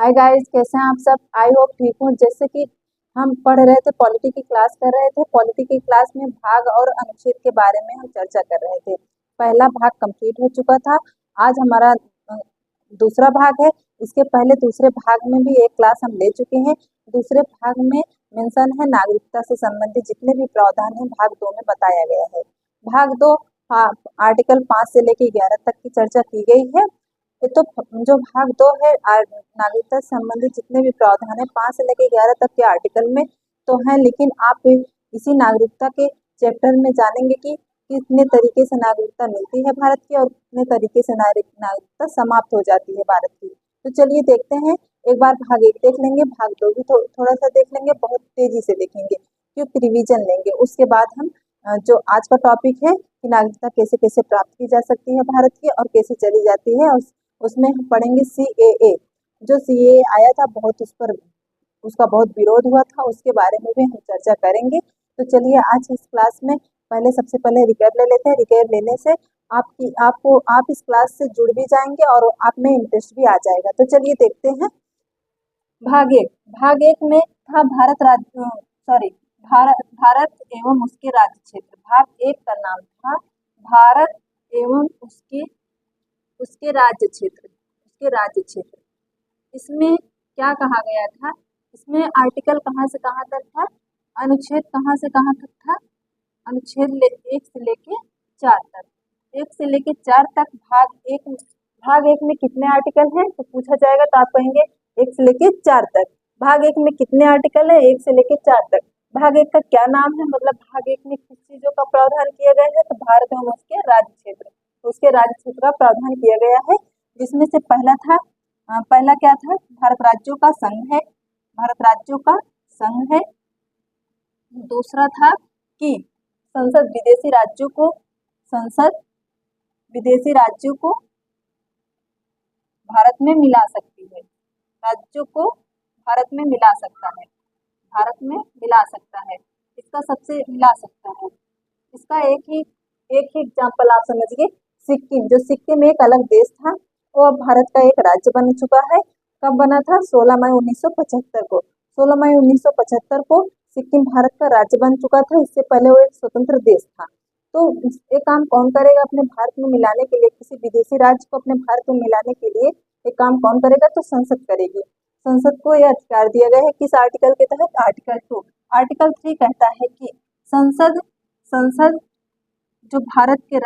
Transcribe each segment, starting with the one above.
Hi guys, कैसे हैं आप सब। आई होप ठीक हो। जैसे कि हम पढ़ रहे थे, पॉलिटी की क्लास कर रहे थे। पॉलिटी की क्लास में भाग और अनुच्छेद के बारे में हम चर्चा कर रहे थे। पहला भाग कंप्लीट हो चुका था। आज हमारा दूसरा भाग है। इसके पहले दूसरे भाग में भी एक क्लास हम ले चुके हैं। दूसरे भाग में मेंशन है नागरिकता से संबंधित जितने भी प्रावधान हैं भाग 2 में बताया गया है। भाग 2 आर्टिकल 5 से लेकर 11 तक की चर्चा की गई है। ये तो जो भाग 2 है नागरिकता से संबंधित जितने भी प्रावधान है 5 से लेकर 11 तक के आर्टिकल में तो है, लेकिन आप इसी नागरिकता के चैप्टर में जानेंगे कि कितने तरीके से नागरिकता मिलती है भारत की और कितने तरीके से नागरिकता समाप्त हो जाती है भारत की। तो चलिए देखते हैं। एक बार भाग 1 देख लेंगे, भाग 2 भी थोड़ा सा देख लेंगे, बहुत तेजी से देखेंगे क्योंकि रिवीजन लेंगे। उसके बाद हम जो आज का टॉपिक है कि नागरिकता कैसे कैसे प्राप्त की जा सकती है भारत की और कैसे चली जाती है, उसमें हम पढ़ेंगे CAA। जो CAA आया था उसका बहुत विरोध हुआ था, उसके बारे में भी हम चर्चा करेंगे। तो चलिए आज इस क्लास में सबसे पहले रिकैप ले लेते हैं। रिकैप लेने से आप इस क्लास से जुड़ भी जाएंगे और आप में इंटरेस्ट भी आ जाएगा। तो चलिए देखते हैं। भाग एक में था भारत एवं उसके राज्य क्षेत्र। भाग 1 का नाम था भारत एवं उसके राज्य क्षेत्र। इसमें क्या कहा गया था? इसमें आर्टिकल कहाँ से कहाँ तक था, अनुच्छेद कहाँ से कहाँ तक था? अनुच्छेद 1 से लेके 4 तक। 1 से लेके 4 तक भाग एक में कितने आर्टिकल हैं तो पूछा जाएगा, तो आप कहेंगे 1 से लेके 4 तक। भाग 1 में कितने आर्टिकल है? 1 से लेके 4 तक। भाग 1 का क्या नाम है, मतलब भाग 1 में किस चीजों का प्रावधान किया गया है? तो भारत एवं उसके राज्य क्षेत्र, उसके राज्य क्षेत्र का प्रावधान किया गया है। जिसमें से पहला क्या था? भारत राज्यों का संघ है। दूसरा था कि संसद विदेशी राज्यों को भारत में मिला सकती है। राज्यों को भारत में मिला सकता है। इसका सबसे मिला सकता है। इसका एक ही एग्जाम्पल आप समझिए, सिक्किम एक अलग देश था, वो अब भारत का एक राज्य बन चुका है। कब बना था? 16 मई 1975 को। 16 मई 1975 को सिक्किम भारत का राज्य बन चुका था। इससे पहले वो एक स्वतंत्र देश था। तो ये काम कौन करेगा अपने भारत में मिलाने के लिए? किसी विदेशी राज्य को अपने भारत में मिलाने के लिए ये काम कौन करेगा? तो संसद करेगी। संसद को यह अधिकार दिया गया है किस आर्टिकल के तहत? आर्टिकल 2। आर्टिकल 3 कहता है कि संसद जो भारत के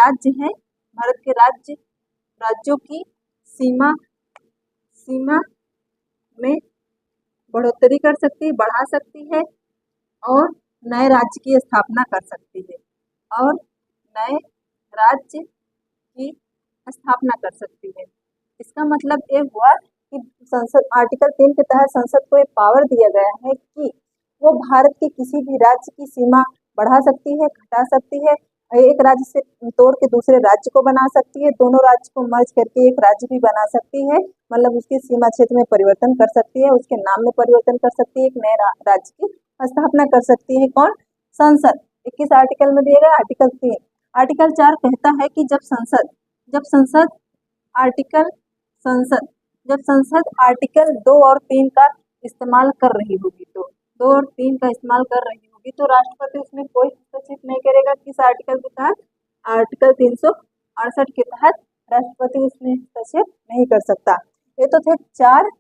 राज्यों की सीमा में बढ़ोतरी कर सकती है, बढ़ा सकती है और नए राज्य की स्थापना कर सकती है इसका मतलब ये हुआ कि संसद आर्टिकल 3 के तहत संसद को एक पावर दिया गया है कि वो भारत के किसी भी राज्य की सीमा बढ़ा सकती है, घटा सकती है, एक राज्य से तोड़ के दूसरे राज्य को बना सकती है, दोनों राज्य को मर्ज करके एक राज्य भी बना सकती है, मतलब उसकी सीमा क्षेत्र में परिवर्तन कर सकती है, उसके नाम में परिवर्तन कर सकती है, एक नए राज्य की स्थापना कर सकती है। कौन? संसद। 21 आर्टिकल में दिया गया। आर्टिकल 3। आर्टिकल 4 कहता है कि जब संसद आर्टिकल 2 और 3 का इस्तेमाल कर रही होगी तो राष्ट्रपति उसमें कोई हस्तक्षेप नहीं करेगा। किस आर्टिकल के तहत? आर्टिकल 368 के तहत राष्ट्रपति उसमें हस्तक्षेप नहीं कर सकता। ये तो थे 4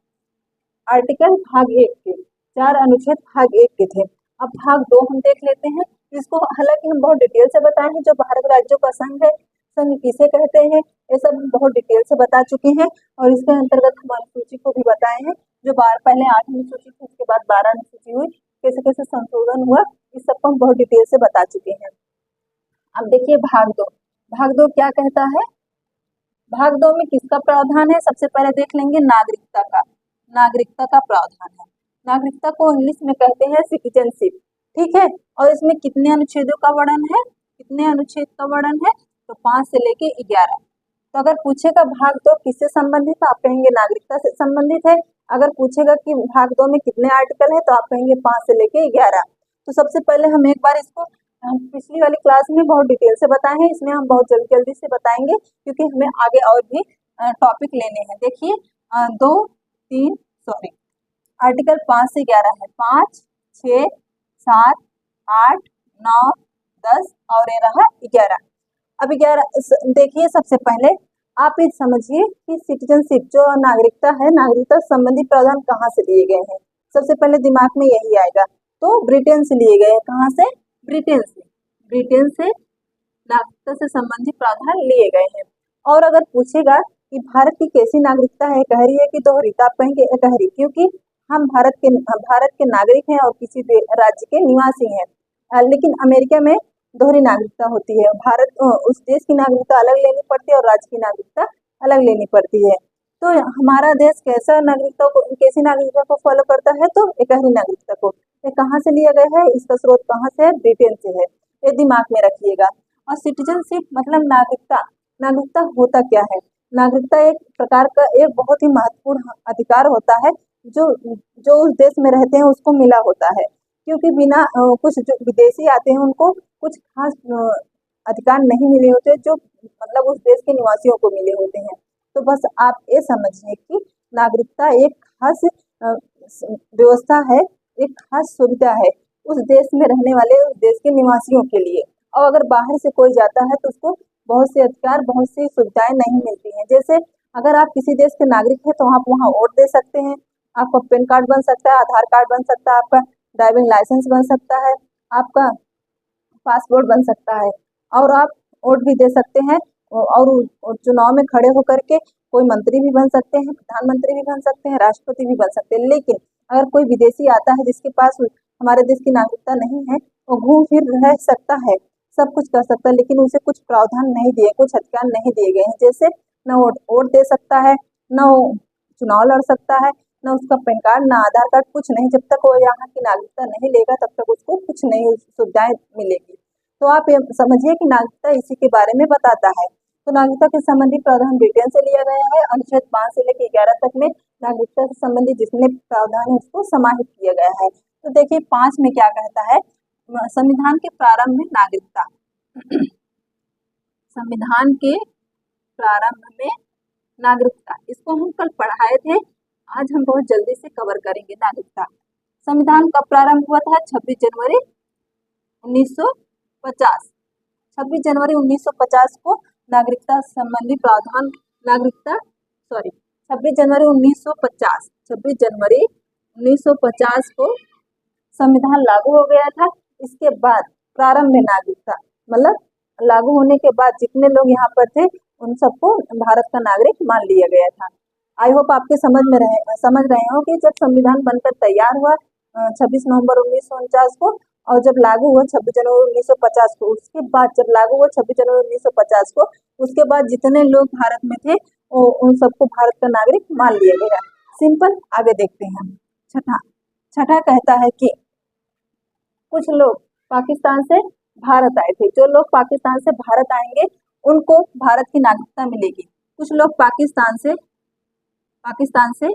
आर्टिकल भाग 1 के, 4 अनुच्छेद भाग 1 के थे। अब भाग 2 हम देख लेते हैं। इसको हालांकि हम बहुत डिटेल से बताए हैं। जो भारत राज्यों का संघ है, संघ किसे कहते हैं, ये सब हम बहुत डिटेल से बता चुके हैं और इसके अंतर्गत हम अनुसूची को भी बताए हैं। जो पहले 8 अनुसूची थी, उसके बाद 12 अनुसूची हुई, कैसे कैसे संशोधन हुआ, इस सबको हम बहुत डिटेल से बता चुके हैं। अब देखिए भाग 2 क्या कहता है। भाग 2 में किसका प्रावधान है? सबसे पहले देख लेंगे नागरिकता का प्रावधान है। नागरिकता को इंग्लिश में कहते हैं सिटीजनशिप, ठीक है। और इसमें कितने अनुच्छेदों का वर्णन है? तो 5 से लेके 11। तो अगर पूछेगा भाग 2 किससे संबंधित है, आप कहेंगे नागरिकता से संबंधित है। अगर पूछेगा कि भाग 2 में कितने आर्टिकल है, तो आप कहेंगे 5 से लेके 11। तो सबसे पहले हम एक बार इसको पिछली वाली क्लास में बहुत डिटेल से बताए हैं, इसमें हम बहुत जल्दी से बताएंगे क्योंकि हमें आगे और भी टॉपिक लेने हैं। देखिए 2, 3, सॉरी, आर्टिकल 5 से 11 है, 5, 6, 7, 8, 9, 10 और ये रहा 11। अब 11 देखिए, सबसे पहले आप ये समझिए कि सिटीजनशिप जो नागरिकता है, नागरिकता संबंधी प्रावधान कहाँ से लिए गए हैं। सबसे पहले दिमाग में यही आएगा, तो ब्रिटेन से लिए गए। कहाँ से? ब्रिटेन से। ब्रिटेन से नागरिकता से संबंधित प्रावधान लिए गए हैं। और अगर पूछेगा कि भारत की कैसी नागरिकता है, गहरी है कि दोहरी, तो आप कहेंगे गहरी, क्योंकि हम भारत के नागरिक हैं और किसी राज्य के निवासी हैं। लेकिन अमेरिका में दोहरी नागरिकता होती है। भारत उस देश की नागरिकता अलग लेनी पड़ती है और राज्य की नागरिकता अलग लेनी पड़ती है। तो हमारा देश कैसी नागरिकता को फॉलो करता है, तो एकहरी नागरिकता को। ये कहाँ से लिया गया है, इसका स्रोत कहाँ से है? ब्रिटेन से है। ये दिमाग में रखिएगा। और सिटीजनशिप मतलब नागरिकता। नागरिकता होता क्या है? नागरिकता एक प्रकार का एक बहुत ही महत्वपूर्ण अधिकार होता है जो जो उस देश में रहते हैं उसको मिला होता है। क्योंकि बिना कुछ जो विदेशी आते हैं उनको कुछ खास अधिकार नहीं मिले होते जो मतलब उस देश के निवासियों को मिले होते हैं। तो बस आप ये समझिए कि नागरिकता एक खास व्यवस्था है, एक खास सुविधा है उस देश में रहने वाले उस देश के निवासियों के लिए। और अगर बाहर से कोई जाता है तो उसको बहुत से अधिकार, बहुत सी सुविधाएं नहीं मिलती हैं। जैसे अगर आप किसी देश के नागरिक हैं तो आप वहाँ वोट दे सकते हैं, आपका पैन कार्ड बन सकता है, आधार कार्ड बन सकता है, आपका ड्राइविंग लाइसेंस बन सकता है, आपका पासपोर्ट बन सकता है, और आप वोट भी दे सकते हैं। और चुनाव में खड़े होकर के कोई मंत्री भी बन सकते हैं, प्रधानमंत्री भी बन सकते हैं, राष्ट्रपति भी बन सकते हैं। लेकिन अगर कोई विदेशी आता है जिसके पास हमारे देश की नागरिकता नहीं है, वो घूम फिर रह सकता है, सब कुछ कर सकता है, लेकिन उसे कुछ प्रावधान नहीं दिए, कुछ अधिकार नहीं दिए गए हैं। जैसे न वोट दे सकता है, न वो चुनाव लड़ सकता है, न उसका पैन कार्ड, न आधार कार्ड, कुछ नहीं। जब तक वो यहाँ की नागरिकता नहीं लेगा तब तक उसको कुछ नहीं सुविधाएं मिलेगी। तो आप ये समझिए कि नागरिकता इसी के बारे में बताता है। तो नागरिकता के संबंधी प्रावधान ब्रिटेन से लिया गया है। अनुच्छेद 5 से लेकर 11 तक में नागरिकता से संबंधित जितने प्रावधान है उसको समाहित किया गया है। तो देखिए 5 में क्या कहता है, संविधान के प्रारंभ में नागरिकता। संविधान के प्रारंभ में नागरिकता, इसको हम कल पढ़ाए थे, आज हम बहुत जल्दी से कवर करेंगे नागरिकता। संविधान कब प्रारंभ हुआ था? 26 जनवरी 1950। 26 जनवरी 1950 को नागरिकता संबंधी प्रावधान 26 जनवरी 1950, 26 जनवरी 1950 को संविधान लागू हो गया था। इसके बाद प्रारंभ में नागरिकता मतलब लागू होने के बाद जितने लोग यहाँ पर थे उन सबको भारत का नागरिक मान लिया गया था। आई होप आपके समझ रहे हो कि जब संविधान बनकर तैयार हुआ 26 नवंबर 1949 को, और जब लागू हुआ 26 जनवरी 1950 को, उसके बाद जब लागू हुआ 26 जनवरी 1950 को, उसके बाद जितने लोग भारत में थे उन सबको भारत का नागरिक मान लिया गया। सिंपल। आगे देखते हैं। छठा कहता है कि कुछ लोग पाकिस्तान से भारत आए थे। जो लोग पाकिस्तान से भारत आएंगे उनको भारत की नागरिकता मिलेगी। कुछ लोग पाकिस्तान से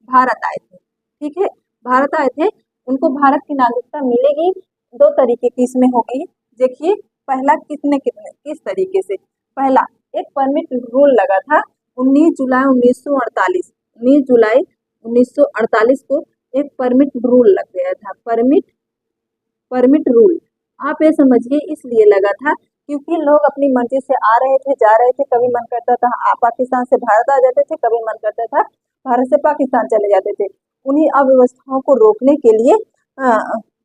भारत आए थे, ठीक है, भारत आए थे, उनको भारत की नागरिकता मिलेगी। दो तरीके की इसमें होगी। देखिए पहला किस तरीके से। पहला, एक परमिट रूल लगा था 19 जुलाई 1948। 19 जुलाई 1948 को एक परमिट रूल लग गया था। परमिट रूल आप ये समझिए इसलिए लगा था क्योंकि लोग अपनी मर्जी से आ रहे थे, जा रहे थे। कभी मन करता था पाकिस्तान से भारत आ जाते थे, कभी मन करता था भारत से पाकिस्तान चले जाते थे। उन्हीं अव्यवस्थाओं को रोकने के लिए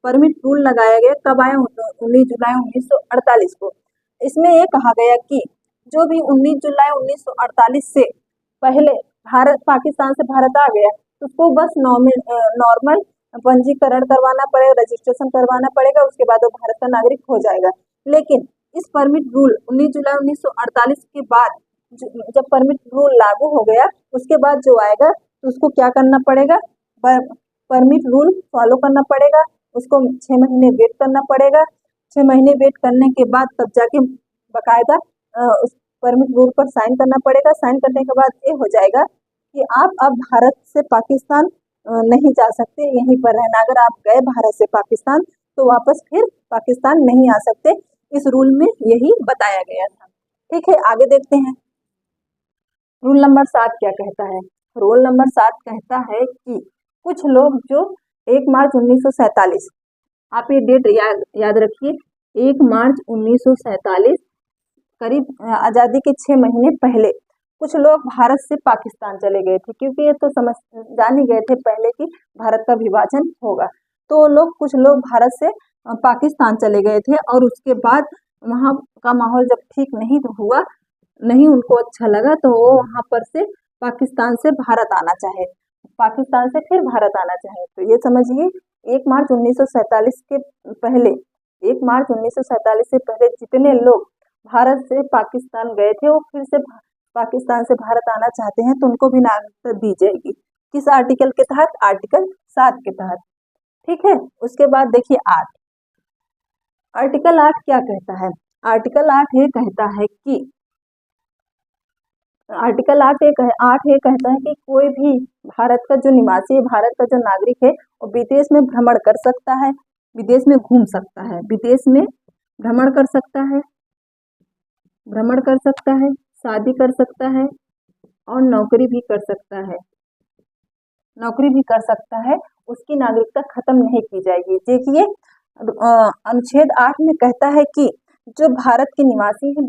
परमिट रूल लगाया गया। कब आया? 19 जुलाई 1948 को। इसमें ये कहा गया कि जो भी 19 जुलाई 1948 से पहले पाकिस्तान से भारत आ गया तो उसको बस नॉर्मल पंजीकरण करवाना पड़ेगा, रजिस्ट्रेशन करवाना पड़ेगा, उसके बाद वो भारत का नागरिक हो जाएगा। लेकिन इस परमिट रूल 19 जुलाई 1948 के बाद जब परमिट रूल लागू हो गया उसके बाद जो आएगा तो उसको क्या करना पड़ेगा? परमिट रूल फॉलो करना पड़ेगा। उसको 6 महीने वेट करना पड़ेगा। 6 महीने वेट करने के बाद तब जाके बकायदा उस परमिट रूल पर साइन करना पड़ेगा। साइन करने के बाद ये हो जाएगा कि आप अब भारत से पाकिस्तान नहीं जा सकते, यहीं पर रहना। अगर आप गए भारत से पाकिस्तान तो वापस फिर पाकिस्तान नहीं आ सकते। इस रूल में यही बताया गया था। ठीक है, आगे देखते हैं। रूल नंबर 7 क्या कहता है? रूल नंबर 7 कहता है कि कुछ लोग जो 1 मार्च 1947, आप ये डेट याद रखिए, 1 मार्च 1947, करीब आज़ादी के 6 महीने पहले कुछ लोग भारत से पाकिस्तान चले गए थे, क्योंकि ये तो समझ जान ही गए थे पहले कि भारत का विभाजन होगा। तो लोग कुछ लोग भारत से पाकिस्तान चले गए थे, और उसके बाद वहाँ का माहौल जब ठीक नहीं हुआ, नहीं उनको अच्छा लगा, तो वो वहाँ पर से पाकिस्तान से भारत आना चाहे, पाकिस्तान से फिर भारत आना चाहे। तो ये समझिए 1 मार्च 1947 के पहले, 1 मार्च 1947 से पहले जितने लोग भारत से पाकिस्तान गए थे, वो फिर से पाकिस्तान से भारत आना चाहते हैं, तो उनको भी नागरिकता दी जाएगी। किस आर्टिकल के तहत? आर्टिकल 7 के तहत। ठीक है। उसके बाद देखिए 8, आर्टिकल 8 क्या कहता है? आर्टिकल 8 ये कहता है कि आर्टिकल 8 ये कहता है कि कोई भी भारत का जो निवासी है, भारत का जो नागरिक है, वो विदेश में भ्रमण कर सकता है, विदेश में घूम सकता है, विदेश में भ्रमण कर सकता है, भ्रमण कर सकता है, शादी कर सकता है, और नौकरी भी कर सकता है, नौकरी भी कर सकता है। उसकी नागरिकता खत्म नहीं की जाएगी। देखिए अनुच्छेद 8 में कहता है कि जो भारत के निवासी हैं,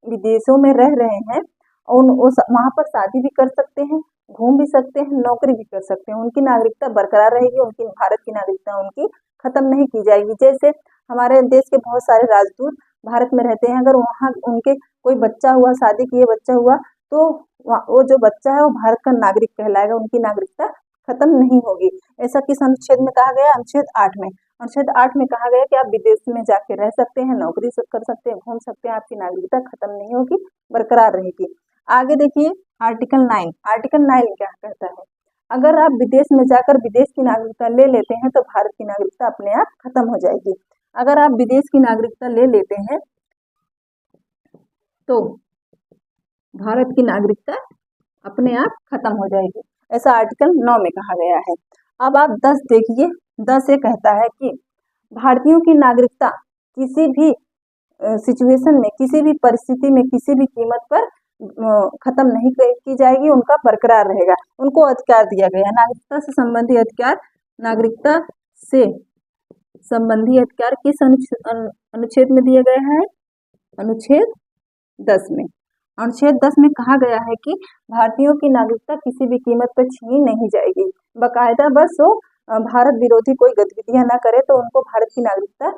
विदेशों में रह रहे हैं, और वहाँ पर शादी भी कर सकते हैं, घूम भी सकते हैं, नौकरी भी कर सकते हैं, उनकी नागरिकता बरकरार रहेगी, उनकी भारत की नागरिकता उनकी खत्म नहीं की जाएगी। जैसे हमारे देश के बहुत सारे राजदूत भारत में रहते हैं, अगर वहाँ उनके कोई बच्चा हुआ, शादी किए बच्चा हुआ, तो वो जो बच्चा है वो भारत का नागरिक कहलाएगा, उनकी नागरिकता खत्म नहीं होगी। ऐसा किस अनुच्छेद में कहा गया? अनुच्छेद 8 में। अनुच्छेद 8 में कहा गया कि आप विदेश में जाके रह सकते हैं, नौकरी कर सकते हैं, घूम सकते हैं, आपकी नागरिकता खत्म नहीं होगी, बरकरार रहेगी। आगे देखिए आर्टिकल 9। आर्टिकल 9 क्या कहता है? अगर आप विदेश में जाकर विदेश की नागरिकता ले लेते हैं, तो भारत की नागरिकता अपने आप खत्म हो जाएगी। अगर आप विदेश की नागरिकता ले लेते हैं, तो भारत की नागरिकता अपने आप खत्म हो जाएगी। ऐसा आर्टिकल 9 में कहा गया है। अब आप 10 देखिए। 10 ये कहता है कि भारतीयों की नागरिकता किसी भी सिचुएशन में, किसी भी परिस्थिति में, किसी भी कीमत पर खत्म नहीं की जाएगी, उनका बरकरार रहेगा। उनको अधिकार दिया गया है, नागरिकता से संबंधी अधिकार। नागरिकता से संबंधी अधिकार किस अनुच्छेद में दिया गया है? अनुच्छेद 10 में। अनुच्छेद 10 में कहा गया है कि भारतीयों की नागरिकता किसी भी कीमत पर छीनी नहीं जाएगी। बकायदा बस वो भारत विरोधी कोई गतिविधियां न करे, तो उनको भारत की नागरिकता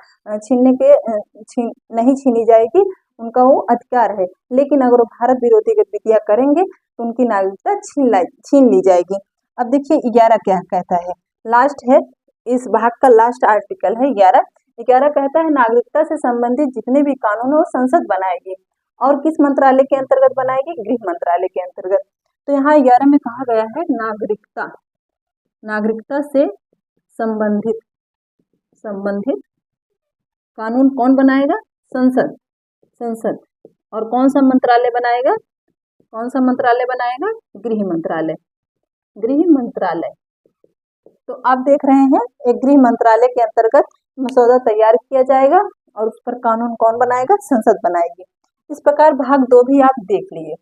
नहीं छीनी जाएगी, उनका वो अधिकार है। लेकिन अगर वो भारत विरोधी गतिविधियां करेंगे, तो उनकी नागरिकता छीन ली जाएगी। अब देखिए 11 क्या कहता है? लास्ट है, इस भाग का लास्ट आर्टिकल है 11। 11 कहता है नागरिकता से संबंधित जितने भी कानून हो संसद बनाएगी, और किस मंत्रालय के अंतर्गत बनाएगी? गृह मंत्रालय के अंतर्गत। तो यहाँ 11 में कहा गया है नागरिकता, नागरिकता से संबंधित कानून कौन बनाएगा? संसद। संसद। और कौन सा मंत्रालय बनाएगा? कौन सा मंत्रालय बनाएगा? गृह मंत्रालय। गृह मंत्रालय। तो आप देख रहे हैं, एक गृह मंत्रालय के अंतर्गत मसौदा तैयार किया जाएगा, और उस पर कानून कौन बनाएगा? संसद बनाएगी। इस प्रकार भाग 2 भी आप देख लिए।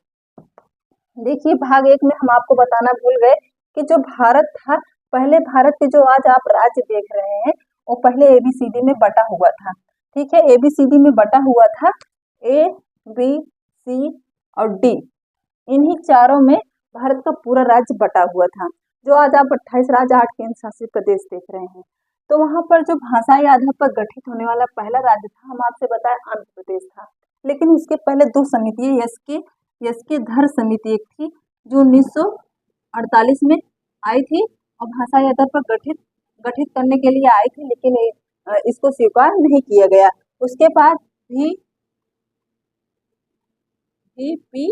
देखिए भाग 1 में हम आपको बताना भूल गए कि जो भारत था, पहले भारत के जो आज आप राज्य देख रहे हैं, वो पहले ABCD में बटा हुआ था। ठीक है, ABCD में बटा हुआ था, A, B, C और D। इन्हीं चारों में भारत का पूरा राज्य बटा हुआ था। जो आज आप 28 राज्य 8 केंद्र शासित प्रदेश देख रहे हैं, तो वहां पर जो भाषाई आधार पर गठित होने वाला पहला राज्य था, हम आपसे बताया आंध्र प्रदेश था। लेकिन उसके पहले 2 समितियां, एस के धर समिति एक थी, जो 1948 में आई थी, और भाषाई आधार पर गठित करने के लिए आई थी, लेकिन इसको स्वीकार नहीं किया गया। उसके बाद VPP,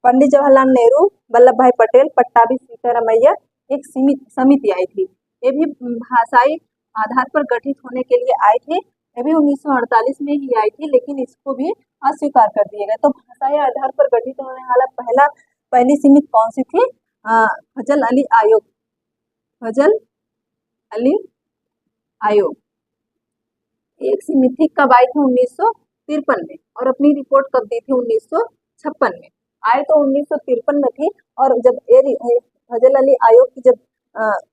पंडित जवाहरलाल नेहरू, वल्लभ भाई पटेल, पट्टाभी सीतारामैया, एक समिति आई थी। ये भी भाषाई आधार पर गठित होने के लिए आए थे। ये भी 1948 में ही आई थी, लेकिन इसको भी अस्वीकार कर दिया गया। तो भाषाई आधार पर गठित होने वाला पहली समिति कौन सी थी? फजल अली आयोग। फजल अली आयोग। एक समिति कब आई थी? 1953 में। और अपनी रिपोर्ट कब दी थी? 1956 में। आए तो 1953 में थी, और जब फजल अली आयोग की जब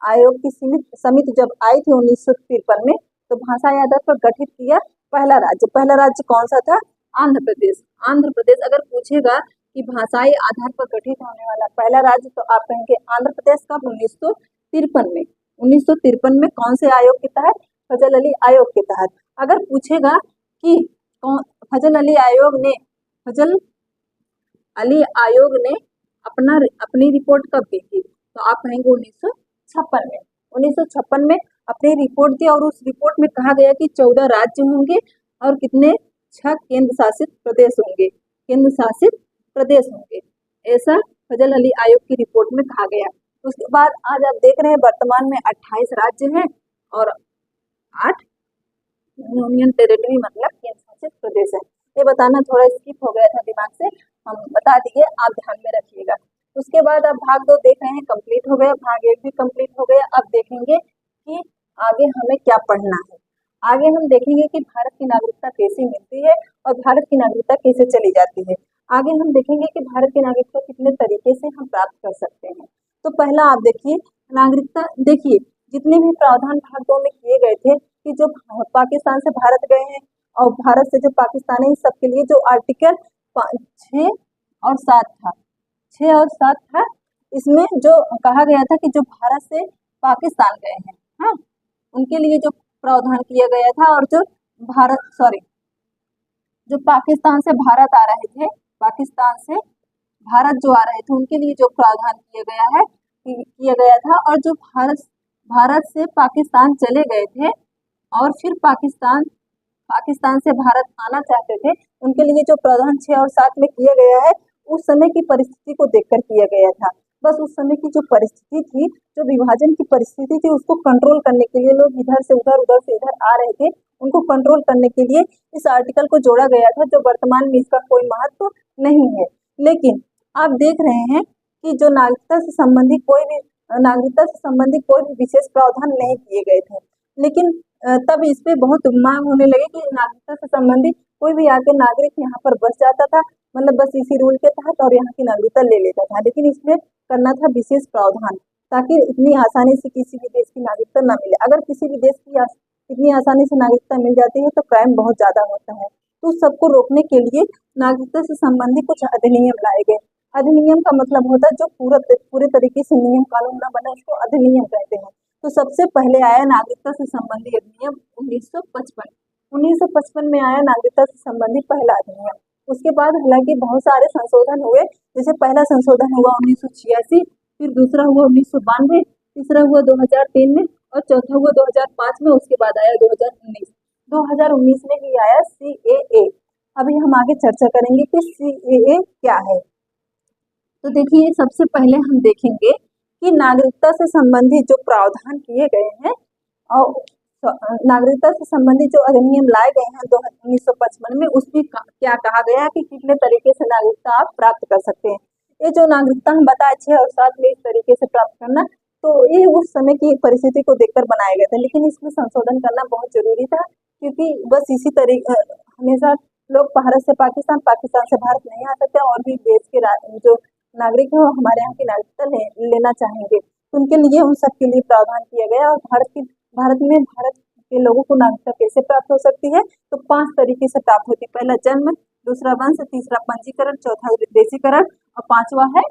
आयोग की समिति जब आई थी 1953 में, तो भाषाई आधार पर गठित किया पहला राज्य कौन सा था? आंध्र प्रदेश। आंध्र प्रदेश अगर पूछेगा कि भाषाई आधार पर गठित होने वाला पहला राज्य, तो आप कहेंगे आंध्र प्रदेश। कब? 1953 में। 1953 में कौन से आयोग के तहत? फजल अली आयोग के तहत। अगर पूछेगा कि फजल अली आयोग ने अपनी रिपोर्ट कब दी थी, तो आप कहेंगे 1956 में। 1956 में अपनी रिपोर्ट दी, और उस रिपोर्ट में कहा गया कि 14 राज्य होंगे और कितने? 6 केंद्र शासित प्रदेश होंगे। ऐसा फजल अली आयोग की रिपोर्ट में कहा गया। उसके बाद आज आप देख रहे हैं वर्तमान में 28 राज्य हैं और 8 यूनियन टेरिटरी मतलब केंद्र शासित प्रदेश है। ये बताना थोड़ा स्किप हो गया था दिमाग से, हम बता दिए, आप ध्यान में रखिएगा। उसके बाद आप भाग 2 देख रहे हैं, कंप्लीट हो गया। भाग 1 भी कंप्लीट हो गया। अब देखेंगे कि आगे हमें क्या पढ़ना है। आगे हम देखेंगे कि भारत की नागरिकता कैसे मिलती है और भारत की नागरिकता कैसे चली जाती है। आगे हम देखेंगे कि भारत की नागरिकता कितने तरीके से हम प्राप्त कर सकते हैं। तो पहला आप देखिए नागरिकता। देखिए जितने भी प्रावधान भाग 2 में किए गए थे कि जो पाकिस्तान से भारत गए हैं और भारत से जो पाकिस्तान है, इन सबके लिए जो आर्टिकल 6 और 7 था, 6 और 7 था, इसमें जो कहा गया था कि जो भारत से पाकिस्तान गए हैं, हाँ, उनके लिए जो प्रावधान किया गया था, और जो जो पाकिस्तान से भारत आ रहे थे, पाकिस्तान से भारत जो आ रहे थे, उनके लिए जो प्रावधान किया गया था, और जो भारत से पाकिस्तान चले गए थे और फिर पाकिस्तान से भारत आना चाहते थे, उनके लिए जो प्रावधान 6 और 7 में किया गया है, उस समय की परिस्थिति को देखकर किया गया था। बस उस समय की जो परिस्थिति थी, जो विभाजन की परिस्थिति थी, उसको कंट्रोल करने के लिए लोग इधर से उधर आ रहे थे, उनको कंट्रोल करने के लिए इस आर्टिकल को जोड़ा गया था, जो वर्तमान में इसका कोई महत्व नहीं है। लेकिन आप देख रहे हैं कि जो नागरिकता से संबंधित कोई भी विशेष प्रावधान नहीं किए गए थे, लेकिन तब इस पे बहुत मांग होने लगी कि नागरिकता से संबंधित कोई भी आके नागरिक यहाँ पर बस जाता था, मतलब बस इसी रूल के तहत, और यहाँ की नागरिकता ले लेता था। लेकिन इसमें करना था विशेष प्रावधान, ताकि इतनी आसानी से किसी भी देश की नागरिकता न मिले। अगर किसी भी देश की इतनी आसानी से नागरिकता मिल जाती है तो क्राइम बहुत ज्यादा होता है। तो सबको रोकने के लिए नागरिकता से संबंधित कुछ अधिनियम लाए गए। अधिनियम का मतलब होता है जो पूरे तरीके से नियम कानून न बने, उसको अधिनियम कहते हैं। तो सबसे पहले आया नागरिकता से संबंधित अधिनियम 1955। 1955 में आया नागरिकता से संबंधित पहला अधिनियम। उसके बाद हालांकि बहुत सारे संशोधन हुए, जैसे पहला संशोधन हुआ 1986, फिर दूसरा हुआ 1992, तीसरा हुआ 2003 में, और चौथा हुआ 2005 में। उसके बाद आया 2019। 2019 में ही आया CAA। अभी हम आगे चर्चा करेंगे कि CAA क्या है। तो देखिए सबसे पहले हम देखेंगे कि नागरिकता से संबंधित जो प्रावधान किए गए हैं और नागरिकता से संबंधित जो अधिनियम लाए गए हैं 1955 में, उसमें क्या कहा गया है कि कितने तरीके से नागरिकता आप प्राप्त कर सकते हैं। ये जो नागरिकता हम बताए 6 और 7 में इस तरीके से प्राप्त करना, तो ये उस समय की परिस्थिति को देखकर बनाए गए थे, लेकिन इसमें संशोधन करना बहुत जरूरी था, क्योंकि बस इसी तरीके हमेशा लोग भारत से पाकिस्तान, पाकिस्तान से भारत नहीं आ सकते, और भी देश के जो नागरिक हो हमारे यहाँ की नागरिकता लेना चाहेंगे, तो उनके लिए उन सब के लिए प्रावधान किया गया। और भारत के लोगों को नागरिकता कैसे प्राप्त हो सकती है, तो 5 तरीके से प्राप्त होती है। पहला जन्म, दूसरा वंश, तीसरा पंजीकरण, चौथा विदेशीकरण, और 5वां है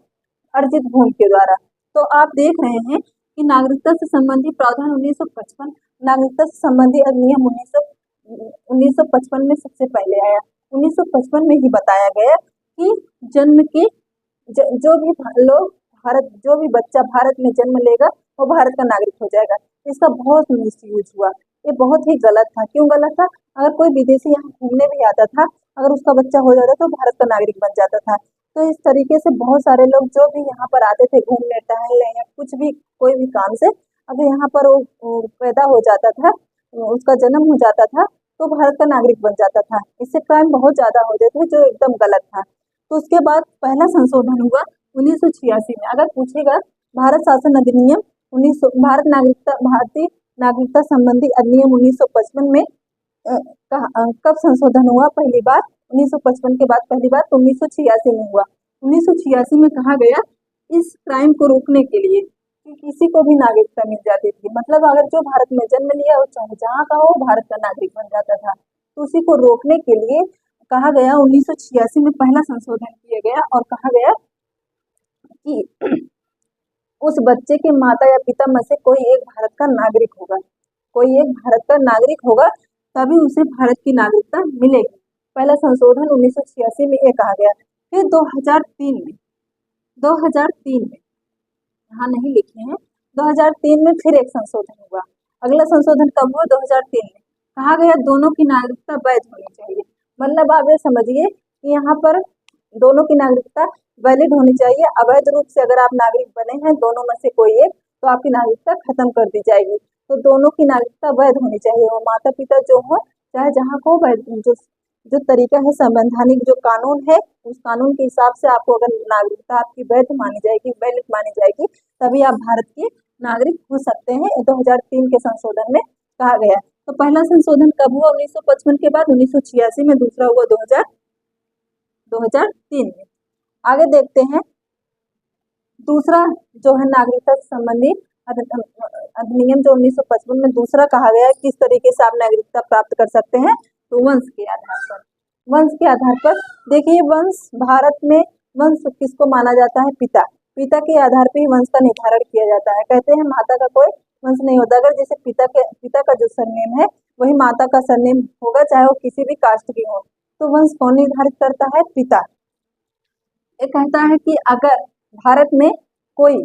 अर्जित भूमि के द्वारा। तो आप देख रहे हैं कि नागरिकता से संबंधित प्रावधान 1955, नागरिकता से संबंधित अधिनियम 1955 में सबसे पहले आया। 1955 में ही बताया गया कि जन्म के जो भी बच्चा भारत में जन्म लेगा वो भारत का नागरिक हो जाएगा। इसका बहुत मिसयूज हुआ, ये बहुत ही गलत था। क्यों गलत था? अगर कोई विदेशी यहाँ घूमने भी आता था, अगर उसका बच्चा हो जाता तो भारत का नागरिक बन जाता था। तो इस तरीके से बहुत सारे लोग जो भी यहाँ पर आते थे घूमने, टहलने या कुछ भी कोई भी काम से, अगर यहाँ पर वो पैदा हो जाता था, उसका जन्म हो जाता था, तो भारत का नागरिक बन जाता था। इससे क्राइम बहुत ज्यादा होते थे, जो एकदम गलत था। तो उसके बाद पहला संशोधन हुआ 1986 में। अगर पूछेगा भारत शासन अधिनियम भारतीय नागरिकता संबंधी अधिनियम 1955 में कब संशोधन हुआ पहली बार? 1955 के बाद पहली बार तो 1986 में हुआ। 1986 में कहा गया इस क्राइम को रोकने के लिए कि किसी को भी नागरिकता मिल जाती थी, मतलब अगर जो भारत में जन्म लिया हो चाहे जहाँ का हो भारत का नागरिक बन जाता था। तो उसी को रोकने के लिए कहा गया 1986 में पहला संशोधन किया गया और कहा गया कि उस बच्चे के माता या पिता में से कोई एक भारत का नागरिक होगा, कोई एक भारत का नागरिक होगा तभी उसे भारत की नागरिकता मिलेगी। पहला संशोधन 1986 में ये कहा गया। फिर 2003 में यहाँ नहीं लिखे हैं, 2003 में फिर एक संशोधन हुआ। अगला संशोधन कब हुआ? 2003 में। कहा गया दोनों की नागरिकता वैध होनी चाहिए। मतलब आप ये समझिए कि यहाँ पर दोनों की नागरिकता वैलिड होनी चाहिए। अवैध रूप से अगर आप नागरिक बने हैं दोनों में से कोई एक, तो आपकी नागरिकता खत्म कर दी जाएगी। तो दोनों की नागरिकता वैध होनी चाहिए और माता पिता जो हो चाहे जहाँ को जो तरीका है संवैधानिक जो कानून है उस कानून के हिसाब से आपको अगर नागरिकता आपकी वैध मानी जाएगी, वैलिड मानी जाएगी, तभी आप भारत के नागरिक हो सकते हैं। 2003 के संशोधन में कहा गया। तो पहला संशोधन कब हुआ? 1955 के बाद 1986 में, दूसरा हुआ 2003 में। आगे देखते हैं दूसरा जो है नागरिकता से संबंधित अधिनियम जो 1955 में दूसरा कहा गया है, किस तरीके से आप नागरिकता प्राप्त कर सकते हैं? तो वंश के आधार पर। वंश के आधार पर देखिए, वंश भारत में वंश किसको माना जाता है? पिता। पिता के आधार पर ही वंश का निर्धारण किया जाता है। कहते हैं माता का कोई वंश नहीं होता। अगर जैसे पिता का जो सरनेम है वही माता का सरनेम होगा, चाहे वो किसी भी कास्ट की हो। तो वंश कौन निर्धारित करता है? पिता। ये कहता है कि अगर भारत में कोई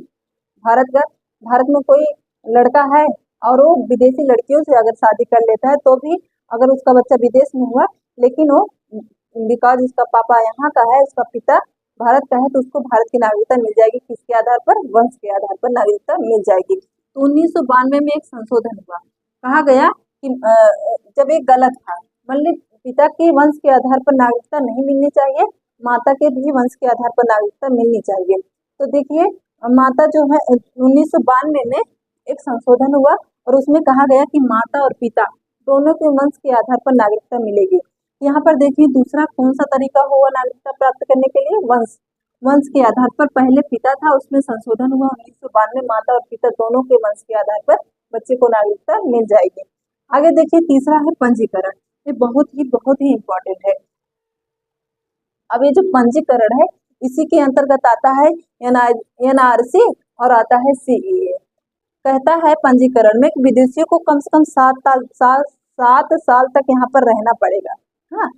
लड़का है और वो विदेशी लड़कियों से अगर शादी कर लेता है तो भी अगर उसका बच्चा विदेश में हुआ लेकिन वो बिकॉज उसका पापा यहाँ का है, उसका पिता भारत का है, तो उसको भारत की नागरिकता मिल जाएगी। किसके आधार पर? वंश के आधार पर नागरिकता मिल जाएगी। तो 1992 में एक संशोधन हुआ। कहा गया कि जब एक गलत था, मतलब पिता के वंश के आधार पर नागरिकता नहीं मिलनी चाहिए, माता के भी वंश के आधार पर नागरिकता मिलनी चाहिए। तो देखिए माता जो है 1992 में एक संशोधन हुआ और उसमें कहा गया कि माता और पिता दोनों के वंश के आधार पर नागरिकता मिलेगी। यहाँ पर देखिए दूसरा कौन सा तरीका हुआ नागरिकता प्राप्त करने के लिए? वंश के आधार पर। पहले पिता था, उसमें संशोधन हुआ 1992 में, माता और पिता दोनों के वंश के आधार पर बच्चे को नागरिकता मिल जाएगी। आगे देखिए तीसरा है पंजीकरण। ये बहुत ही इम्पोर्टेंट है। अब ये जो पंजीकरण है इसी के अंतर्गत आता है NRC और आता है CAA। कहता है पंजीकरण में विदेशियों को कम से कम 7 साल तक यहाँ पर रहना पड़ेगा। हाँ,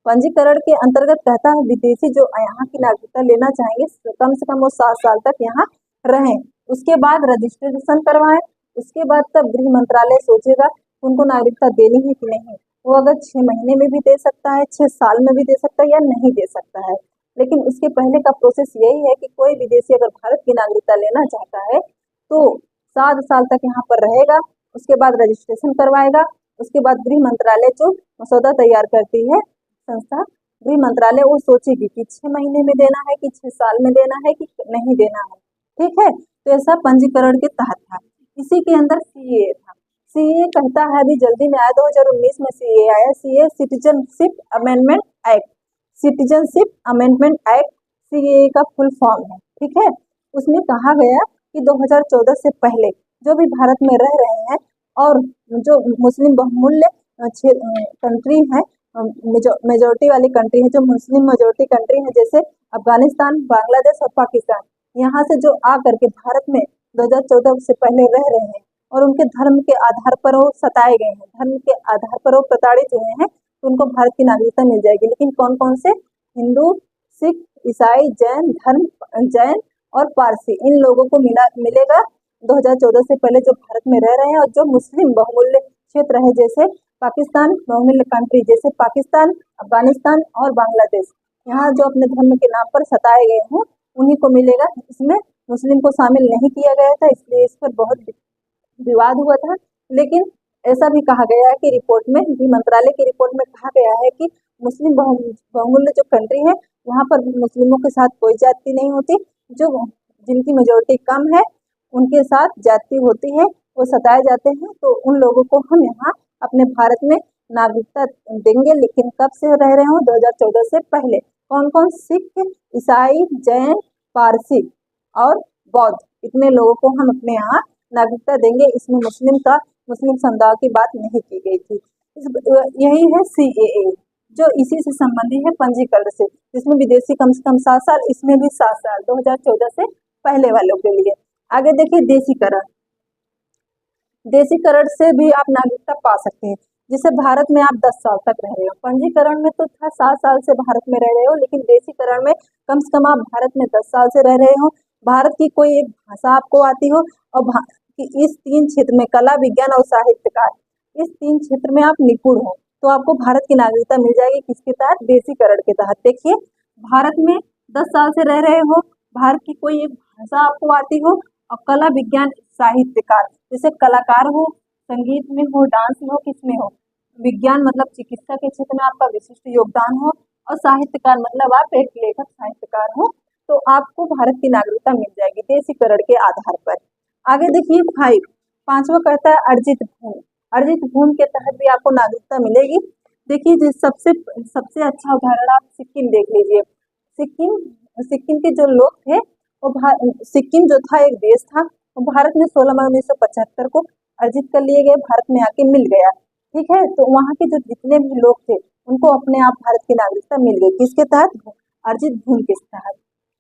पंजीकरण के अंतर्गत कहता है विदेशी जो यहाँ की नागरिकता लेना चाहेंगे कम से कम वो 7 साल तक यहाँ रहें। उसके बाद रजिस्ट्रेशन करवाएं। उसके बाद तब गृह मंत्रालय सोचेगा उनको नागरिकता देनी है कि नहीं। वो अगर 6 महीने में भी दे सकता है, 6 साल में भी दे सकता है या नहीं दे सकता है। लेकिन उसके पहले का प्रोसेस यही है कि कोई विदेशी अगर भारत की नागरिकता लेना चाहता है तो 7 साल तक यहाँ पर रहेगा। उसके बाद रजिस्ट्रेशन करवाएगा। उसके बाद गृह मंत्रालय जो मसौदा तैयार करती है संस्था, गृह मंत्रालय वो सोचेगी कि 6 महीने में देना है कि 6 साल में देना है कि नहीं देना है। ठीक है, तो ऐसा पंजीकरण के तहत था। इसी के अंदर CAA था। CAA कहता है अभी जल्दी में आया, 2019 में CAA आया। CAA citizenship amendment act. Citizenship amendment act CAA का फुल फॉर्म है। ठीक है, उसमें कहा गया कि 2014 से पहले जो भी भारत में रह रहे हैं और जो मुस्लिम बहुमूल्य कंट्री है, मेजोरिटी वाली कंट्री है, जो मुस्लिम मेजोरिटी कंट्री है जैसे अफगानिस्तान, बांग्लादेश और पाकिस्तान, यहाँ से जो आ करके भारत में 2014 से पहले रह रहे हैं और उनके धर्म के आधार पर वो सताए गए हैं, धर्म के आधार पर वो प्रताड़ित हुए हैं, तो उनको भारत की नागरिकता मिल जाएगी। लेकिन कौन कौन से? हिंदू, सिख, ईसाई, जैन और पारसी, इन लोगों को मिलेगा 2014 से पहले जो भारत में रह रहे हैं। और जो मुस्लिम बहुमूल्य क्षेत्र है जैसे पाकिस्तान, बहुमूल्य कंट्री जैसे पाकिस्तान, अफगानिस्तान और बांग्लादेश, यहाँ जो अपने धर्म के नाम पर सताए गए हैं उन्हीं को मिलेगा। इसमें मुस्लिम को शामिल नहीं किया गया था, इसलिए इस पर बहुत विवाद हुआ था। लेकिन ऐसा भी कहा गया है कि रिपोर्ट में, गृह मंत्रालय की रिपोर्ट में कहा गया है कि मुस्लिम बहुमूल्य जो कंट्री है वहाँ पर मुस्लिमों के साथ कोई जाति नहीं होती, जो जिनकी मेजोरिटी कम है उनके साथ जाति होती है, वो सताए जाते हैं। तो उन लोगों को हम यहाँ अपने भारत में नागरिकता देंगे। लेकिन कब से रह रहे हो? 2014 से पहले। कौन कौन? सिख, ईसाई, जैन, पारसी, और बौद्ध, इतने लोगों को हम अपने यहाँ नागरिकता देंगे। इसमें मुस्लिम समुदाय की बात नहीं की गई थी। यही है CAA, जो इसी से संबंधित है, पंजीकरण से, जिसमें विदेशी कम से कम 7 साल, इसमें भी 7 साल, 2014 से पहले वालों के लिए। आगे देखिए देशीकरण। देशीकरण से भी आप नागरिकता पा सकते हैं, जिसे भारत में आप 10 साल तक रह रहे हो। पंजीकरण में तो था 7 साल से भारत में रह रहे हो, लेकिन देशीकरण में कम से कम आप भारत में 10 साल से रह रहे हो, भारत की कोई एक भाषा आपको आती हो, और इस 3 क्षेत्र में, कला, विज्ञान और साहित्यकार, इस 3 क्षेत्र में आप निपुण हो, तो आपको भारत की नागरिकता मिल जाएगी। किसके तहत? देशीकरण के तहत। देखिए, भारत में 10 साल से रह रहे हो, भारत की कोई एक भाषा आपको आती हो, और कला, विज्ञान, साहित्यकार, जैसे कलाकार हो, संगीत में हो, डांस में हो, किसमें हो, विज्ञान मतलब चिकित्सा के क्षेत्र में आपका विशिष्ट योगदान हो, और साहित्यकार मतलब आप एक लेखक साहित्यकार हो, तो आपको भारत की नागरिकता मिल जाएगी देशीकरण के आधार पर। आगे देखिए 5वां कहता है अर्जित भूमि। अर्जित भूमि के तहत भी आपको नागरिकता मिलेगी। देखिए, जिस सबसे अच्छा उदाहरण आप सिक्किम देख लीजिए। सिक्किम के जो लोग थे, वो सिक्किम जो था एक देश था, वो भारत में 16 मई 1975 को अर्जित कर लिए गए, भारत में आके मिल गया। ठीक है, तो वहाँ के जो जितने भी लोग थे, उनको अपने आप भारत की नागरिकता मिल गई। किसके तहत? अर्जित भूमि के तहत।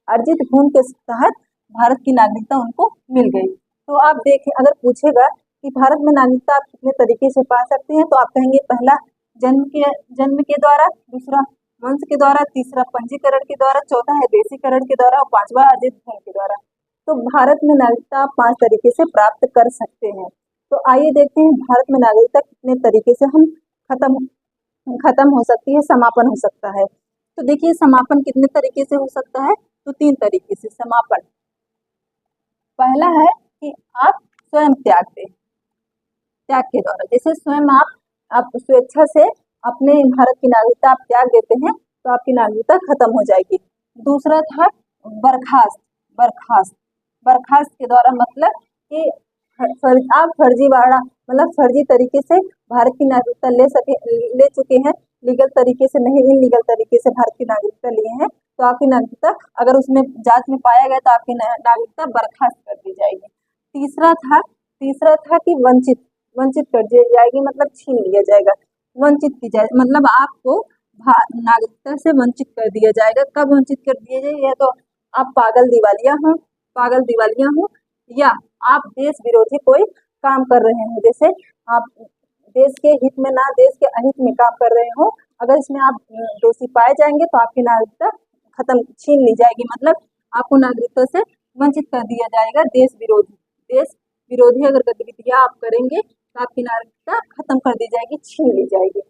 अर्जित भूमि के तहत भारत की नागरिकता उनको मिल गई। तो आप देखें, अगर पूछेगा कि भारत में नागरिकता आप कितने तरीके से पा सकते हैं, तो आप कहेंगे पहला जन्म के द्वारा, दूसरा वंश के द्वारा, तीसरा पंजीकरण के द्वारा, चौथा है देशीकरण के द्वारा, और 5वां अर्जित भूमि के द्वारा। तो भारत में नागरिकता आप 5 तरीके से प्राप्त कर सकते हैं। तो आइए देखते हैं भारत में नागरिकता कितने तरीके से हम खत्म हो सकती है, समापन हो सकता है। तो देखिए, समापन कितने तरीके से हो सकता है, तो 3 तरीके से समापन। पहला है कि आप स्वयं त्याग दें, त्याग के द्वारा, जैसे स्वयं आप स्वेच्छा से अपने भारत की नागरिकता आप त्याग देते हैं, तो आपकी नागरिकता खत्म हो जाएगी। दूसरा था बर्खास्त। बर्खास्त के द्वारा मतलब कि आप फर्जीवाड़ा मतलब फर्जी तरीके से भारत की नागरिकता ले चुके हैं, लीगल तरीके से नहीं, इनलीगल तरीके से भारत की नागरिकता लिए हैं, तो आपकी नागरिकता अगर उसमें जांच में पाया गया, तो आपकी नागरिकता बर्खास्त कर दी जाएगी। तीसरा था कि वंचित कर दी जाएगी, मतलब छीन लिया जाएगा। वंचित की जाए मतलब आपको नागरिकता से वंचित कर दिया जाएगा। कब वंचित कर दिया जाएगा? या तो आप पागल दिवालिया हो, या आप देश विरोधी कोई काम कर रहे हो, जैसे आप देश के हित में ना देश के अहित में काम कर रहे हो, अगर इसमें आप दोषी पाए जाएंगे, तो आपकी नागरिकता छीन ली जाएगी, मतलब आपको नागरिकता से वंचित कर दिया जाएगा। देश विरोधी अगर गतिविधियां आप करेंगे, तो आपकी नागरिकता खत्म कर दी जाएगी, छीन ली जाएगी।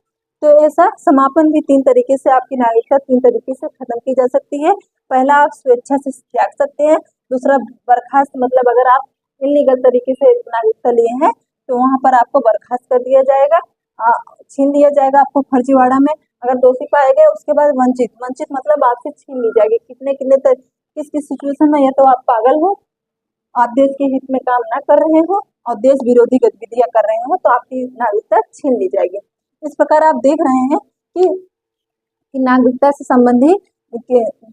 तो ऐसा समापन भी 3 तरीके से, आपकी नागरिकता 3 तरीके से खत्म की जा सकती है। पहला, आप स्वेच्छा से त्याग सकते हैं। दूसरा, बर्खास्त मतलब अगर आप इलीगल तरीके से नागरिकता लिए हैं, तो वहां पर आपको बर्खास्त कर दिया जाएगा, छीन लिया जाएगा आपको फर्जीवाड़ा में। अगर दोषी पाए गए, उसके बाद वंचित मतलब आपसे छीन ली जाएगी। किस सिचुएशन में? या तो आप पागल हो, आप देश के हित में काम ना कर रहे हो, और देश विरोधी गतिविधियां कर रहे हो, तो आपकी नागरिकता छीन ली जाएगी। इस प्रकार आप देख रहे हैं कि नागरिकता से संबंधित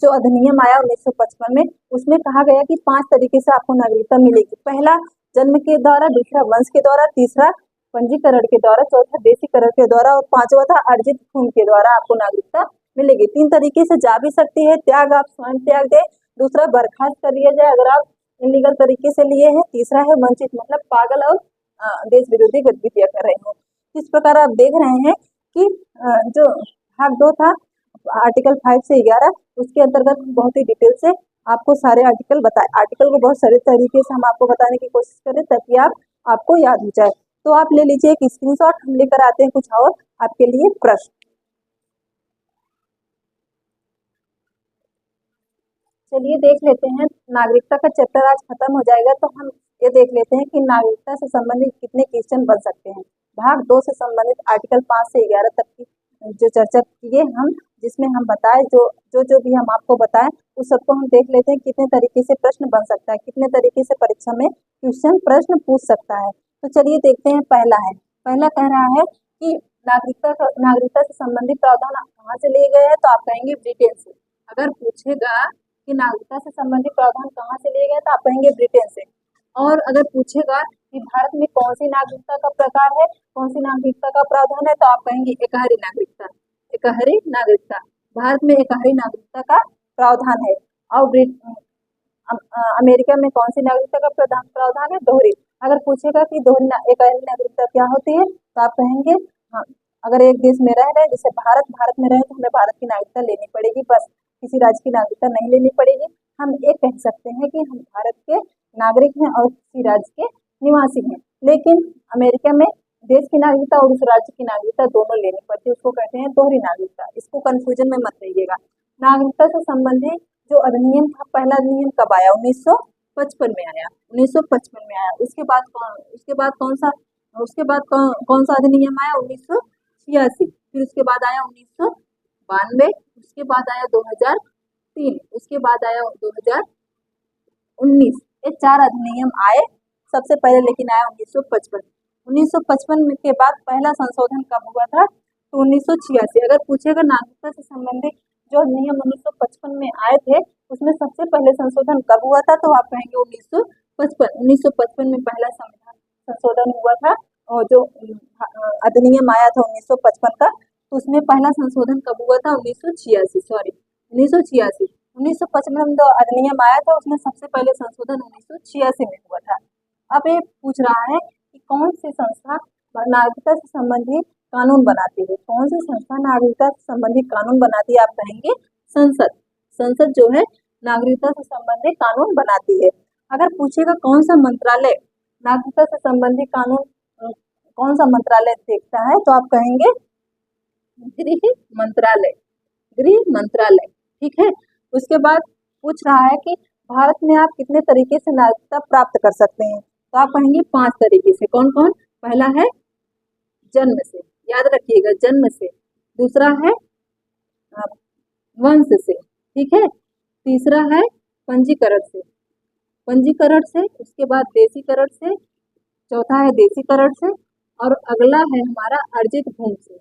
जो अधिनियम आया 1955 में, उसमें कहा गया कि 5 तरीके से आपको नागरिकता मिलेगी। पहला, जन्म के द्वारा, दूसरा वंश के द्वारा, तीसरा पंजीकरण के द्वारा, चौथा देशीकरण के द्वारा, और 5वां था अर्जित भूमि के द्वारा आपको नागरिकता मिलेगी। 3 तरीके से जा भी सकती है। त्याग, आप स्वयं त्याग दे। दूसरा, बर्खास्त कर लिया जाए अगर आप इलीगल तरीके से लिए हैं। तीसरा है वंचित, मतलब पागल और देश विरोधी गतिविधियां कर रहे हो। इस प्रकार आप देख रहे हैं कि जो भाग 2 था आर्टिकल 5 से 11, उसके अंतर्गत बहुत ही डिटेल से आपको सारे आर्टिकल को बहुत सारे तरीके से हम आपको बताने की कोशिश करें, ताकि आपको याद हो जाए। तो आप ले लीजिए एक स्क्रीनशॉट, हम लेकर आते हैं कुछ और आपके लिए प्रश्न। चलिए देख लेते हैं, नागरिकता का चैप्टर आज खत्म हो जाएगा, तो हम ये देख लेते हैं कि नागरिकता से संबंधित कितने क्वेश्चन बन सकते हैं। भाग 2 से संबंधित आर्टिकल 5 से 11 तक की जो चर्चा किए हम, जिसमें हम बताए जो भी हम आपको बताएं, उस सबको हम देख लेते हैं कितने तरीके से प्रश्न बन सकता है, कितने तरीके से परीक्षा में क्वेश्चन प्रश्न पूछ सकता है। तो चलिए देखते हैं। पहला कह रहा है कि नागरिकता से संबंधित प्रावधान कहाँ से लिए गए हैं, तो आप कहेंगे ब्रिटेन से। अगर पूछेगा कि नागरिकता से संबंधित प्रावधान कहाँ से लिए गए, तो आप कहेंगे ब्रिटेन से। और अगर पूछेगा कि भारत में कौन सी नागरिकता का प्रकार है, कौन सी नागरिकता का प्रावधान है, तो आप कहेंगे एकहरी नागरिकता। एकहरी नागरिकता, भारत में एकहरी नागरिकता का प्रावधान है। और अमेरिका में कौन सी नागरिकता का प्रावधान है, दोहरी। अगर पूछेगा कि एकहरी नागरिकता क्या होती है, तो आप कहेंगे हाँ, अगर एक देश में रह रहे जैसे भारत में रहे तो हमें भारत की नागरिकता लेनी पड़ेगी, बस किसी राज्य की नागरिकता नहीं लेनी पड़ेगी। हम एक कह सकते हैं कि हम भारत के नागरिक हैं और किसी राज्य के निवासी हैं। लेकिन अमेरिका में देश की नागरिकता और उस राज्य की नागरिकता दोनों लेनी पड़ती है, उसको कहते हैं दोहरी नागरिकता। इसको कंफ्यूजन में मत रहिएगा। नागरिकता से संबंधित जो अधिनियम था, पहला अधिनियम कब आया, 1955 में आया, 1955 में आया। उसके बाद कौन सा अधिनियम आया, 1986। फिर उसके बाद आया 1992, उसके बाद आया 2003, उसके बाद आया 2019। ये 4 अधिनियम आए सबसे पहले, लेकिन आया 1955। 1955 के बाद पहला संशोधन कब हुआ था, तो 1986। अगर पूछेगा नागरिकता से संबंधित जो नियम 1955 में आए थे, उसमें सबसे पहले संशोधन कब हुआ था, तो आप कहेंगे 1955। 1955 में पहला संविधान संशोधन हुआ था, और जो अधिनियम आया था 1955 का, तो उसमें पहला संशोधन कब हुआ था, 1986। सॉरी, 1986। 1955 में जो अधिनियम आया था, उसमें सबसे पहले संशोधन 1986 में हुआ था। अब ये पूछ रहा है कि कौन सी संस्था नागरिकता से संबंधित कानून बनाती है, कौन सी संस्था नागरिकता से संबंधित कानून बनाती है, आप कहेंगे संसद। संसद जो है नागरिकता से संबंधित कानून बनाती है। अगर पूछेगा कौन सा मंत्रालय नागरिकता से संबंधित कानून, कौन सा मंत्रालय देखता है, तो आप कहेंगे गृह मंत्रालय। गृह मंत्रालय, ठीक है। उसके बाद पूछ रहा है कि भारत में आप कितने तरीके से नागरिकता प्राप्त कर सकते हैं, तो आप कहेंगे 5 तरीके से। कौन कौन, पहला है जन्म से, याद रखिएगा जन्म से। दूसरा है वंश से, ठीक है। तीसरा है पंजीकरण से, पंजीकरण से। उसके बाद देशीकरण से। चौथा है देशीकरण से। और अगला है हमारा अर्जित भूमि से,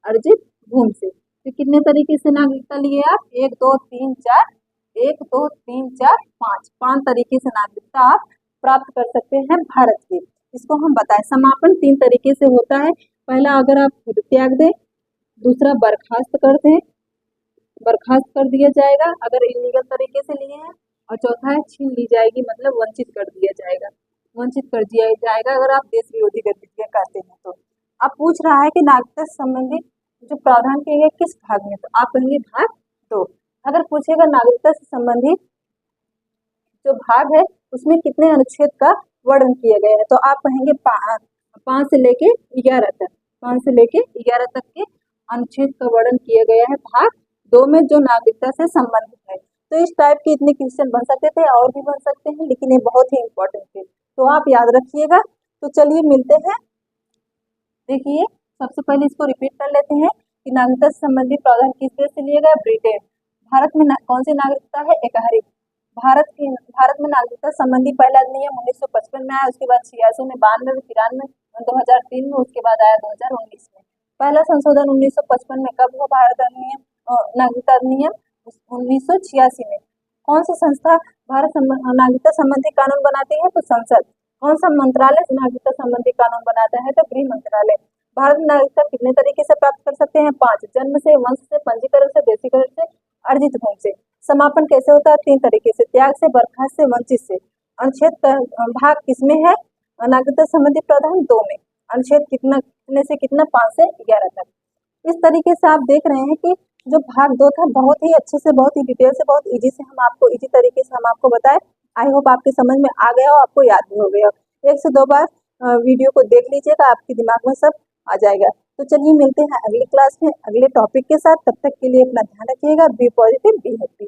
अर्जित भूमि से। तो कितने तरीके से नागरिकता लिए आप, 1 2 3 4, 1 2 3 4 5 तरीके से नागरिकता आप प्राप्त कर सकते हैं भारत की। इसको हम बताएं, समापन 3 तरीके से होता है। पहला, अगर आप खुद त्याग दें। दूसरा, बर्खास्त कर दें, बर्खास्त कर दिया जाएगा अगर इलीगल तरीके से लिए हैं। और चौथा है छीन ली जाएगी, मतलब वंचित कर दिया जाएगा, वंचित कर दिया जाएगा अगर आप देश विरोधी गतिविधियां करते हैं तो। अब पूछ रहा है कि नागरिकता से संबंधित जो प्रावधान किए गए किस भाग में, तो आप कहेंगे भाग 2। अगर पूछेगा नागरिकता से संबंधित जो भाग है उसमें कितने अनुच्छेद का वर्णन किया गया है, तो आप कहेंगे 5 से लेके 11 तक, 5 से लेके 11 तक के अनुच्छेद का वर्णन किया गया है भाग 2 में, जो नागरिकता से संबंधित है। तो इस टाइप के इतने क्वेश्चन बन सकते थे, और भी बन सकते हैं, लेकिन ये बहुत ही इंपॉर्टेंट थे, तो आप याद रखिएगा। तो चलिए मिलते हैं। देखिए, सबसे पहले इसको रिपीट कर लेते हैं कि नागरिकता से संबंधित प्रावधान किस देश से लिए गए, ब्रिटेन। भारत में कौन सी नागरिकता है, एकहरी। भारत में नागरिकता संबंधी पहला अधिनियम 1955 में आया, उसके बाद 86 में, 92 में, 93 में, 2003 में, उसके बाद आया 2019 में। पहला संशोधन 1955 में कब हुआ, भारत अधिनियम नागरिकता अधिनियम 1986 में। कौन सी संस्था भारत नागरिकता संबंधी कानून बनाती है, तो संसद। कौन सा मंत्रालय नागरिकता संबंधी कानून बनाता है, तो गृह मंत्रालय। भारत में नागरिकता कितने तरीके से प्राप्त कर सकते हैं, 5, जन्म से, वंश से, पंजीकरण से, देशीकरण से, अर्जित भूमि से। समापन कैसे होता है, 3 तरीके से, त्याग से, बर्खास्त से, वंचित से। अनुच्छेद का भाग किसमें है, नागरिकता संबंधी प्रावधान 2 में। अनुच्छेद कितने से कितना, 5 से 11 तक। इस तरीके से आप देख रहे हैं कि जो भाग 2 था, बहुत ही अच्छे से, बहुत ही डिटेल से, बहुत इजी से हम आपको, इजी तरीके से हम आपको बताए। आई होप आपके समझ में आ गया हो, आपको याद भी हो गया हो। 1 से 2 बार वीडियो को देख लीजिएगा, आपके दिमाग में सब आ जाएगा। तो चलिए मिलते हैं अगली क्लास में अगले टॉपिक के साथ। तब तक के लिए अपना ध्यान रखिएगा। Be positive, be happy.